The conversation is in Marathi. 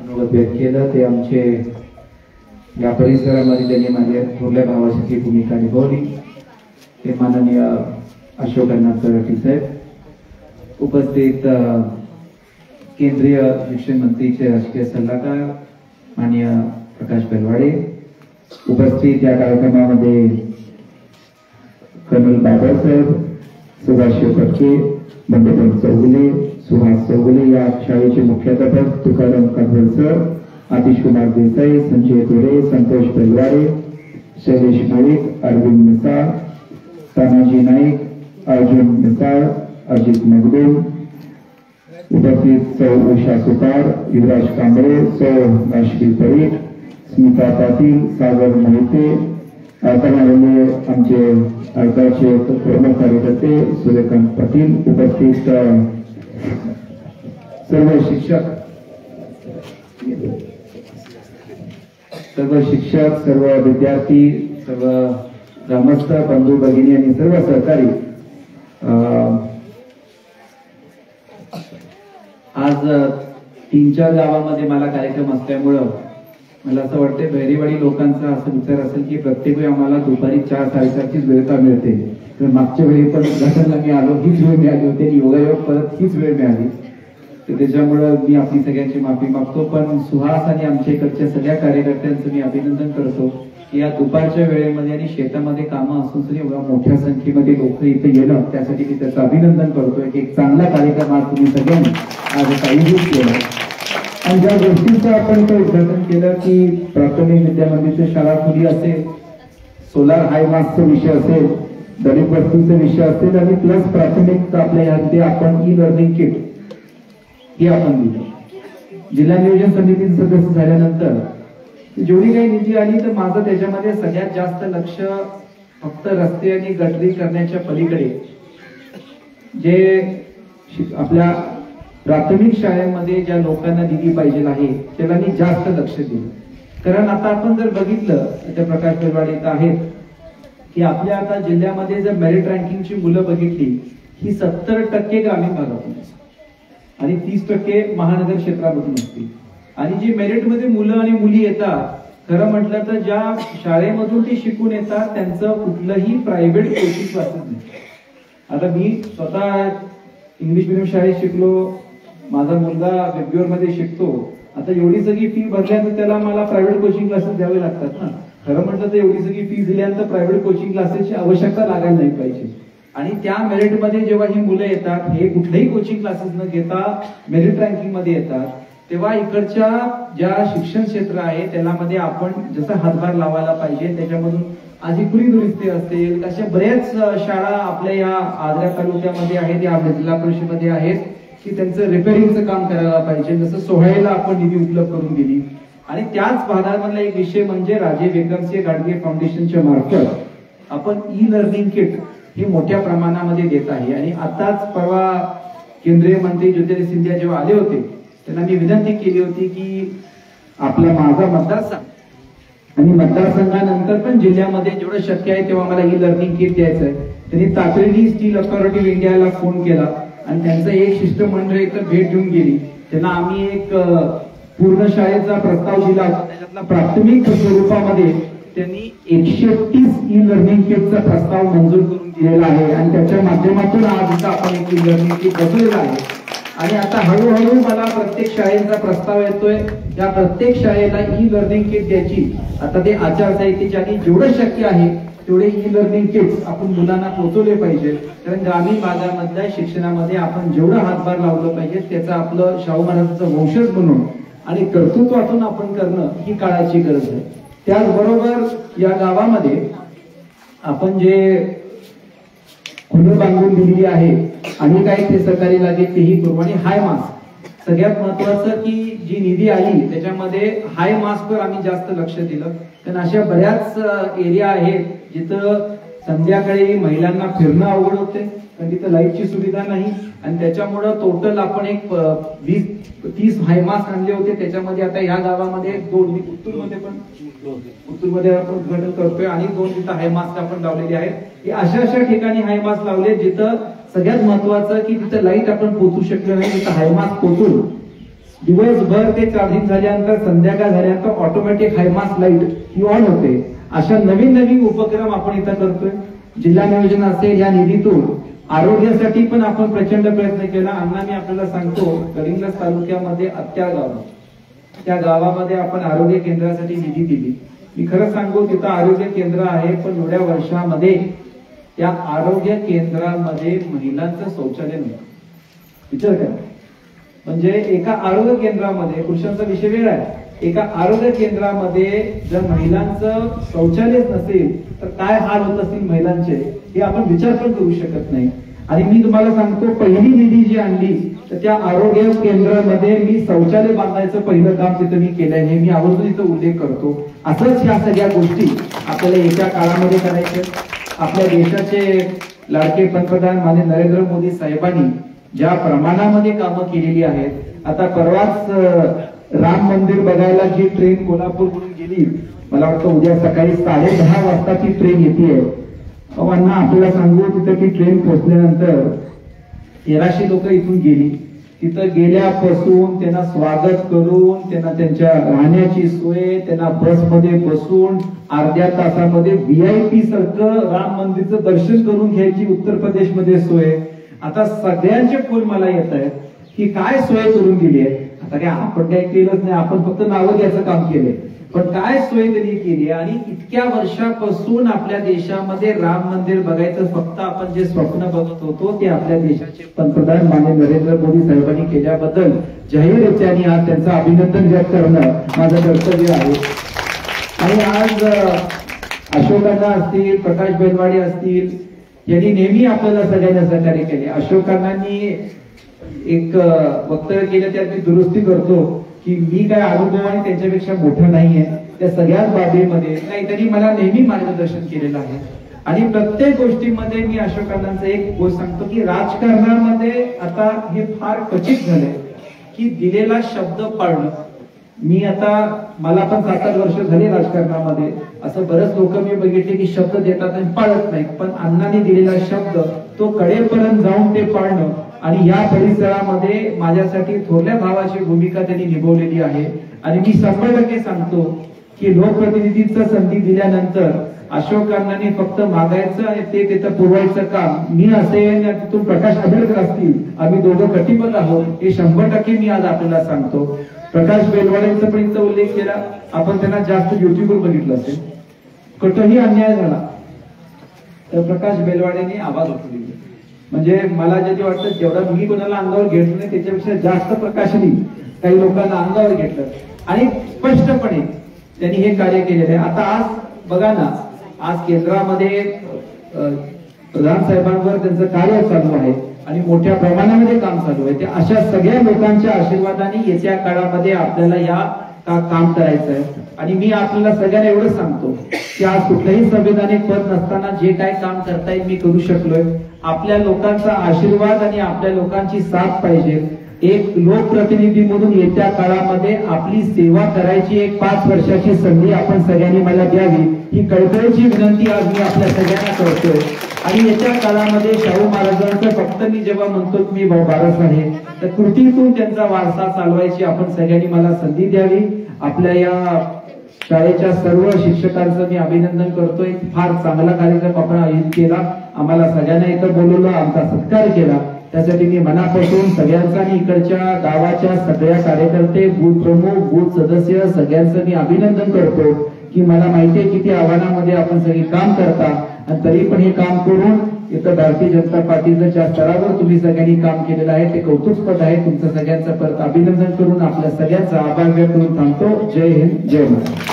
मनोगत व्यक्त केलं ते आमचे या परिसरामध्ये त्यांनी माझ्या थोरल्या भावासाठी भूमिका निभावली ते माननीय अशोक अण्णा तरटी साहेब, उपस्थित केंद्रीय शिक्षण मंत्रीचे राष्ट्रीय सल्लागार माननीय प्रकाश बेलवाडे, उपस्थित या कार्यक्रमामध्ये कर्नल बाबर साहेब, सुभाष फटके, बंडेपंत चौगुले, सुहास चौगुले, या शाळेचे मुख्याध्यापक तुकाराम कांबळे सर, आतिश कुमार देसाई, संजय गोरे, संतोष बेलवाडे, शैलेश नाईक, अरविंद मिसाळ, तानाजी नाईक, अर्जुन मिसाळ, अजित मगदूम, उपस्थित सौ उषा सुतार, युवराज कांबळे, सौ राष्ट्रीय परीख, स्मिता पाटील, सागर मोहिते, आमचे आयोगाचे प्रमुख कार्यकर्ते सूर्यकांत पाटील, उपस्थित सर्व शिक्षक, सर्व विद्यार्थी, सर्व ग्रामस्थ बंधू भगिनी आणि सर्व सहकारी, आज 3-4 गावामध्ये मला कार्यक्रम असल्यामुळं मला असं वाटतं बहिरेवाडी लोकांचा असा विचार असेल की प्रत्येक वेळी आम्हाला दुपारी 4-4:30ची वेळ का मिळते, तर मागच्या वेळी पण घटनला मी आलो, हीच वेळ मिळाली होती, योगायोग परत हीच वेळ मिळाली, तर त्याच्यामुळं मी आपली सगळ्यांची माफी मागतो. पण सुहास आणि आमच्या इकडच्या सगळ्या कार्यकर्त्यांचं मी अभिनंदन करतो की या दुपारच्या वेळेमध्ये आणि शेतामध्ये कामं असून तरी एवढ्या मोठ्या संख्येमध्ये लोक इथे येणं, त्यासाठी मी त्याचं अभिनंदन करतोय की एक चांगला कार्यक्रम आज तुम्ही सगळ्यांनी आज आयोजित केला. आणि ज्या गोष्टींचं आपण तो उद्घाटन केलं की प्राथमिक विद्या मंदिरच्या शाळा खुली असेल, सोलार हायमास्टचा विषय असेल, दलित वस्तीचा विषय असेल आणि प्लस प्राथमिक आपल्या यामध्ये आपण ई लर्निंग किट हे आपण दिलं. जिल्हा नियोजन समितीचे सदस्य झाल्यानंतर जेवढी काही निधी आली तर माझं त्याच्यामध्ये सगळ्यात जास्त लक्ष फक्त रस्ते आणि गटरी करण्याच्या पलीकडे जे आपल्या प्राथमिक शाळेमध्ये ज्या लोकांना निधी पाहिजे आहे त्याला मी जास्त लक्ष दिलं. कारण आता आपण जर बघितलं त्या प्रकाश बेलवाडे आहेत की आपल्या आता जिल्ह्यामध्ये जर मेरिट रँकिंगची मुलं बघितली ही 70% ग्रामीण भागातून आणि 30% महानगर क्षेत्रामधून असतील. आणि जी मेरिट मध्ये मुलं आणि मुली येतात, खरं म्हटलं तर ज्या शाळेमधून ते शिकून येतात त्यांचं कुठलंही प्रायव्हेट कोचिंग क्लासेस नाही. आता मी स्वतः इंग्लिश मिडियम शाळेत शिकलो, माझा मुलगा वेबग्योर मध्ये शिकतो. आता एवढी सगळी फी भरल्यानंतर त्याला मला प्रायव्हेट कोचिंग क्लासेस द्यावे लागतात ना. खरं म्हटलं तर एवढी सगळी फी दिल्यानंतर प्रायव्हेट कोचिंग क्लासेसची आवश्यकता लागायला नाही पाहिजे. आणि त्या मेरिट मध्ये जेव्हा ही मुलं येतात, हे कुठलेही कोचिंग क्लासेस न घेता मेरिट रँकिंग मध्ये येतात, तेव्हा इकडच्या ज्या शिक्षण क्षेत्र आहे त्यामध्ये आपण जसा हातभार लावायला पाहिजे. त्याच्यामधून आजीपुरी दुरुस्ती असेल, अशा बऱ्याच शाळा आपल्या या आजरा तालुक्यामध्ये आहेत, या जिल्हा परिषदेमध्ये आहेत की त्यांचं रिपेअरिंगचं काम करायला पाहिजे. जसं सोहळ्याला आपण निधी उपलब्ध करून दिली. आणि त्याच भागामधला एक विषय म्हणजे राजे विक्रमसिंह गाडगे फाउंडेशनच्या मार्फत आपण ई लर्निंग किट हे मोठ्या प्रमाणामध्ये देत आहे. आणि आताच परवा केंद्रीय मंत्री ज्योतिरादित्य सिंधिया जेव्हा आले होते त्यांना मी विनंती केली होती की आपला माझा मतदारसंघ आणि मतदारसंघानंतर पण जिल्ह्यामध्ये जेवढं शक्य आहे तेव्हा मला ई लर्निंग किट द्यायचं आहे. त्यांनी तातडीने स्टील अथॉरिटी ऑफ इंडियाला फोन केला आणि त्यांचं एक शिष्टमंडळ इथं भेट घेऊन गेली. त्यांना आम्ही एक पूर्ण शाळेचा प्रस्ताव दिला होता. त्याच्यातला प्राथमिक स्वरूपामध्ये त्यांनी 130 ई लर्निंग किटचा प्रस्ताव मंजूर करून दिलेला आहे. आणि त्याच्या माध्यमातून आज इथं आपण एक ई लर्निंग किट बसवलेला आहे. आणि आता हळूहळू मला प्रत्येक शाळेचा प्रस्ताव येतोय, या प्रत्येक शाळेला ई लर्निंग किट द्यायची. आता ते आचारसंहितेच्या आणि जेवढं शक्य आहे तेवढे ई लर्निंग किट्स आपण मुलांना पोहोचवले पाहिजे. कारण ग्रामीण भागामधल्या शिक्षणामध्ये आपण जेवढं हातभार लावलं पाहिजे त्याचं आपलं शाहू महाराजांचं वंशज म्हणून आणि कर्तृत्वातून आपण करणं ही काळाची गरज आहे. त्याचबरोबर या गावामध्ये आपण जे खुलं बांधून दिलेली आहे आणि काय ते सहकारी लागेल तेही करू. आणि हाय मास्क सगळ्यात महत्वाचं की जी निधी आली त्याच्यामध्ये हाय मास्कवर आम्ही जास्त लक्ष दिलं. कारण अशा बऱ्याच एरिया आहेत जिथं संध्याकाळी महिलांना फिरणं अवघड होते, कारण तिथं लाईटची सुविधा नाही. आणि त्याच्यामुळं टोटल आपण एक 20-30 हाय मास्क आणले होते. त्याच्यामध्ये आता या गावामध्ये 2 उत्तूरमध्ये आपण उद्घाटन करतोय आणि 2 तिथं हाय मास्क आपण लावलेले आहेत. अशा ठिकाणी हाय मास्क लावले जिथं सगळ्यात महत्वाचं की तिथं लाईट आपण पोहोचू शकलो नाही, तिथं हाय मास्क पोहोचून दिवसभर ते चार्जिंग झाल्यानंतर संध्याकाळ झाल्यानंतर automatic high mast light he on होते. अशा नवीन नवीन उपक्रम आपण इथं करतोय. जिल्हा नियोजन असेल या निधीतून आरोग्यासाठी पण आपण प्रचंड प्रयत्न केला. अण्णा मी आपल्याला सांगतो, गडिंग्लज तालुक्यामध्ये अत्या गाव, त्या गावामध्ये आपण आरोग्य केंद्रासाठी निधी दिली. मी खरं सांगू, तिथं आरोग्य केंद्र आहे, पण एवढ्या वर्षामध्ये त्या आरोग्य केंद्रामध्ये महिलांचं शौचालय नाही. विचार करा, म्हणजे एका आरोग्य केंद्रामध्ये, पुरुषांचा विषय वेगळा आहे, एका आरोग्य केंद्रामध्ये जर महिलांचं शौचालयच नसेल तर काय हाल होत असतील महिलांचे, हे आपण विचार पण करू शकत नाही. आणि मी तुम्हाला सांगतो, पहिली निधी जी आणली तर त्या आरोग्य केंद्रामध्ये मी शौचालय बांधायचं पहिलं काम तिथं मी केलंय, हे मी आवर्जून इथं उल्लेख करतो. असंच ह्या सगळ्या गोष्टी आपल्याला येत्या काळामध्ये करायच्या. आपल्या देशाचे लाडके पंतप्रधान माननीय नरेंद्र मोदी साहेबांनी ज्या प्रमाणामध्ये कामं केलेली आहेत, आता परवाच राम मंदिर बघायला जी ट्रेन कोल्हापूरकडून गेली, मला वाटतं उद्या सकाळी 10:30 वाजता ती ट्रेन येते. अण्णा आपल्याला सांगू, तिथं ती ट्रेन पोहोचल्यानंतर 1300 लोक इथून गेली. तिथं गेल्यापासून त्यांना स्वागत करून, त्यांना त्यांच्या राहण्याची सोय, त्यांना बसमध्ये बसून अर्ध्या तासामध्ये VIP सारखं राम मंदिरचं दर्शन करून घ्यायची उत्तर प्रदेशमध्ये सोय. आता सगळ्यांचे फोन मला येत आहेत की काय सोय करून दिली आहे. आता काय आपण काही केलंच नाही, आपण फक्त नावं द्यायचं काम केलंय, पण काय सोय त्यांनी केली. आणि इतक्या वर्षापासून आपल्या देशामध्ये राम मंदिर बघायचं फक्त आपण जे स्वप्न बघत होतो, ते आपल्या देशाचे पंतप्रधान माननीय नरेंद्र मोदी साहेबांनी केल्याबद्दल जाहीररित्याने आज त्यांचं अभिनंदन व्यक्त करणं माझं कर्तव्य आहे. आणि आज अशोकांना असतील, प्रकाश बेलवाडे असतील, यांनी नेहमी आपल्याला सगळ्यांना सहकार्य केले. अशोकांनी एक वक्तव्य केलं, त्यात मी दुरुस्ती करतो की मी काय अनुभव आणि त्यांच्यापेक्षा मोठं नाहीये. त्या सगळ्याच बाबीमध्ये नाही, त्यांनी मला नेहमी मार्गदर्शन केलेलं आहे. आणि प्रत्येक गोष्टीमध्ये मी अशोकांनाचं एक गोष्ट सांगतो की राजकारणामध्ये आता हे फार क्वचित झालंय की दिलेला शब्द पाळणं. मी आता, मला पण 7-8 वर्ष झाली राजकारणामध्ये, असं बरेच लोक मी बघितले की शब्द देतात आणि पाळत नाहीत, पण अण्णांनी दिलेला शब्द तो कडेपर्यंत जाऊन ते पाळणं. आणि या परिसरामध्ये माझ्यासाठी थोरल्या भावाची भूमिका त्यांनी निभावलेली आहे. आणि मी 100% सांगतो की लोकप्रतिनिधींचं संधी दिल्यानंतर अशोकांनी फक्त मागायचं आणि ते तिथं पुरवायचं काम मी असेल, तिथून प्रकाश आंबेडकर असतील, आम्ही दोघं कटिबद्ध आहोत, हे 100% मी आज आपल्याला सांगतो. प्रकाश बेलवाडेंचा पण इथं उल्लेख केला, आपण त्यांना जास्त युट्यूबवर बघितलं असेल. कुठंही अन्याय झाला तर प्रकाश बेलवाडेंनी आवाज उठवली. म्हणजे मला जे वाटतं, जेवढा मी कोणाला अंगावर घेतलं नाही त्याच्यापेक्षा जास्त प्रकाशनी काही लोकांना अंगावर घेतलं आणि स्पष्टपणे त्यांनी हे कार्य केलेलं आहे. आता आज बघा ना, आज केंद्रामध्ये प्रधान साहेबांवर त्यांचं कार्य चालू आहे आणि मोठ्या प्रमाणामध्ये काम चालू आहे. त्या अशा सगळ्या लोकांच्या आशीर्वादाने येत्या काळामध्ये आपल्याला या काम करायचं आहे. आणि मी आपल्याला सगळ्यांना एवढं सांगतो की आज कुठलंही संविधानिक पद नसताना जे काय काम करता येईल मी करू शकलोय. आपल्या लोकांचा आशीर्वाद आणि आपल्या लोकांची साथ पाहिजे. एक लोकप्रतिनिधी म्हणून येत्या काळामध्ये आपली सेवा करायची एक 5 वर्षाची संधी आपण सगळ्यांनी मला द्यावी, ही कळकळीची विनंती आज मी आपल्या सगळ्यांना करतोय. आणि येत्या काळामध्ये शाहू महाराजांचं फक्त मी जेव्हा म्हणतो की मी वारस आहे, तर कृतीतून त्यांचा वारसा चालवायची आपण सगळ्यांनी मला संधी द्यावी. आपल्या या शाळेच्या सर्व शिक्षकांचं मी अभिनंदन करतोय. फार चांगला कार्यक्रम आपण आयोजित केला, आम्हाला सगळ्यांना इथं बोलवलं, आमचा सत्कार केला, त्यासाठी मी मनापासून सगळ्यांचा आणि इकडच्या गावाच्या सगळ्या कार्यकर्ते, बूथ प्रमुख, बूथ सदस्य सगळ्यांचं मी अभिनंदन करतो. की मला माहिती आहे किती आव्हानामध्ये आपण सगळी काम करता आणि तरी पण हे काम करून इथं भारतीय जनता पार्टीच्या स्तरावर तुम्ही सगळ्यांनी काम केलेलं आहे, ते कौतुकपद आहे. तुमचं सगळ्यांचं परत अभिनंदन करून आपल्या सगळ्यांचा आभार व्यक्त करून थांबतो. जय हिंद, जय महाराष्ट्र.